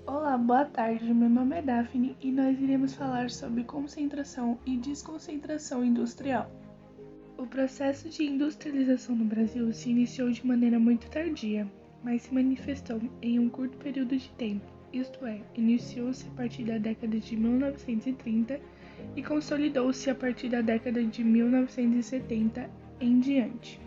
Olá, boa tarde. Meu nome é Daphne e nós iremos falar sobre concentração e desconcentração industrial. O processo de industrialização no Brasil se iniciou de maneira muito tardia, mas se manifestou em um curto período de tempo, isto é, iniciou-se a partir da década de 1930 e consolidou-se a partir da década de 1970 em diante.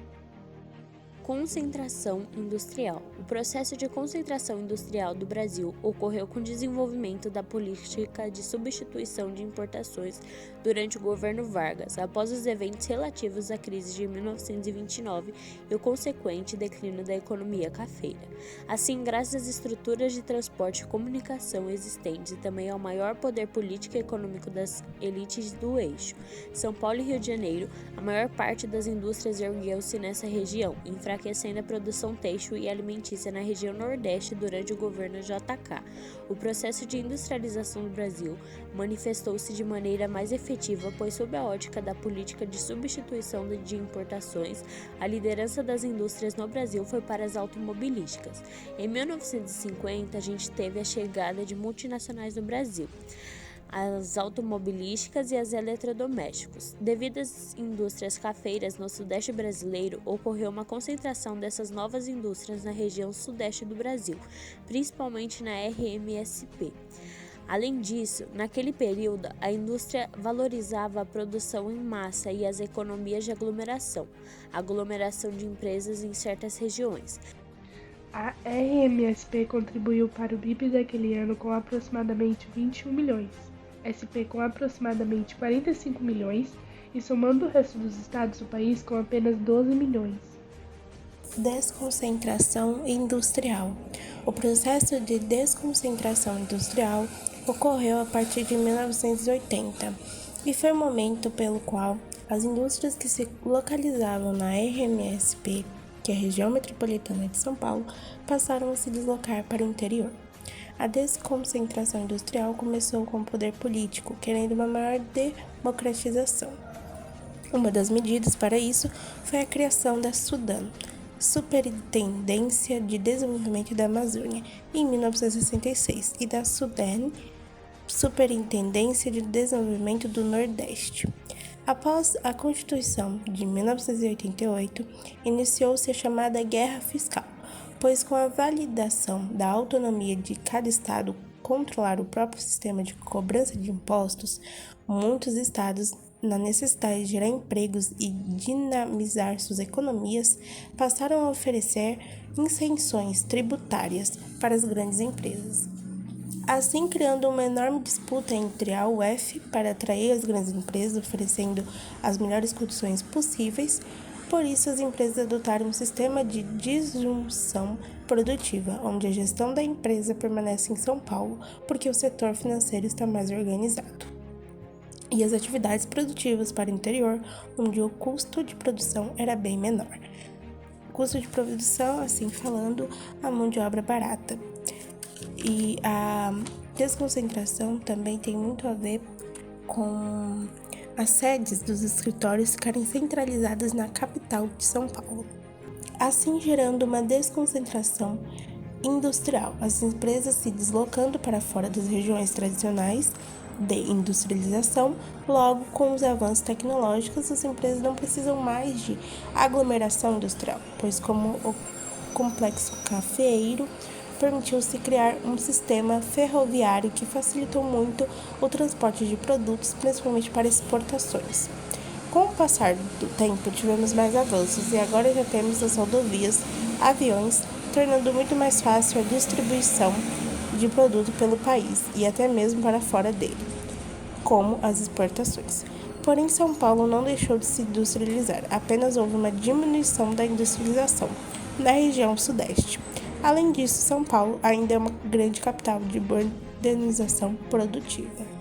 Concentração industrial. O processo de concentração industrial do Brasil ocorreu com o desenvolvimento da política de substituição de importações durante o governo Vargas, após os eventos relativos à crise de 1929 e o consequente declínio da economia cafeira. Assim, graças às estruturas de transporte e comunicação existentes e também ao maior poder político e econômico das elites do eixo, São Paulo e Rio de Janeiro, a maior parte das indústrias ergueu-se nessa região, enfraquecendo a produção têxtil e alimentícia na região Nordeste durante o governo JK. O processo de industrialização do Brasil manifestou-se de maneira mais efetiva, pois sob a ótica da política de substituição de importações, a liderança das indústrias no Brasil foi para as automobilísticas. Em 1950, a gente teve a chegada de multinacionais no Brasil, as automobilísticas e as eletrodomésticos. Devido às indústrias cafeiras no sudeste brasileiro, ocorreu uma concentração dessas novas indústrias na região sudeste do Brasil, principalmente na RMSP. Além disso, naquele período, a indústria valorizava a produção em massa e as economias de aglomeração de empresas em certas regiões. A RMSP contribuiu para o PIB daquele ano com aproximadamente 21 milhões, SP com aproximadamente 45 milhões e somando o resto dos estados do país com apenas 12 milhões. Desconcentração industrial. O processo de desconcentração industrial ocorreu a partir de 1980 e foi o momento pelo qual as indústrias que se localizavam na RMSP, que é a região metropolitana de São Paulo, passaram a se deslocar para o interior. A desconcentração industrial começou com o poder político, querendo uma maior democratização. Uma das medidas para isso foi a criação da SUDAM, Superintendência de Desenvolvimento da Amazônia, em 1966, e da SUDEN, Superintendência de Desenvolvimento do Nordeste. Após a Constituição de 1988, iniciou-se a chamada Guerra Fiscal, pois com a validação da autonomia de cada estado controlar o próprio sistema de cobrança de impostos, muitos estados, na necessidade de gerar empregos e dinamizar suas economias, passaram a oferecer isenções tributárias para as grandes empresas, assim criando uma enorme disputa entre a UF para atrair as grandes empresas, oferecendo as melhores condições possíveis. Por isso, as empresas adotaram um sistema de disjunção produtiva, onde a gestão da empresa permanece em São Paulo, porque o setor financeiro está mais organizado, e as atividades produtivas para o interior, onde o custo de produção era bem menor. O custo de produção, assim falando, a mão de obra barata. E a desconcentração também tem muito a ver com as sedes dos escritórios ficarem centralizadas na capital de São Paulo, assim gerando uma desconcentração industrial, as empresas se deslocando para fora das regiões tradicionais de industrialização. Logo, com os avanços tecnológicos, as empresas não precisam mais de aglomeração industrial, pois como o complexo cafeeiro permitiu-se criar um sistema ferroviário que facilitou muito o transporte de produtos, principalmente para exportações. Com o passar do tempo, tivemos mais avanços e agora já temos as rodovias, aviões, tornando muito mais fácil a distribuição de produto pelo país e até mesmo para fora dele, como as exportações. Porém, São Paulo não deixou de se industrializar, apenas houve uma diminuição da industrialização na região sudeste. Além disso, São Paulo ainda é uma grande capital de modernização produtiva.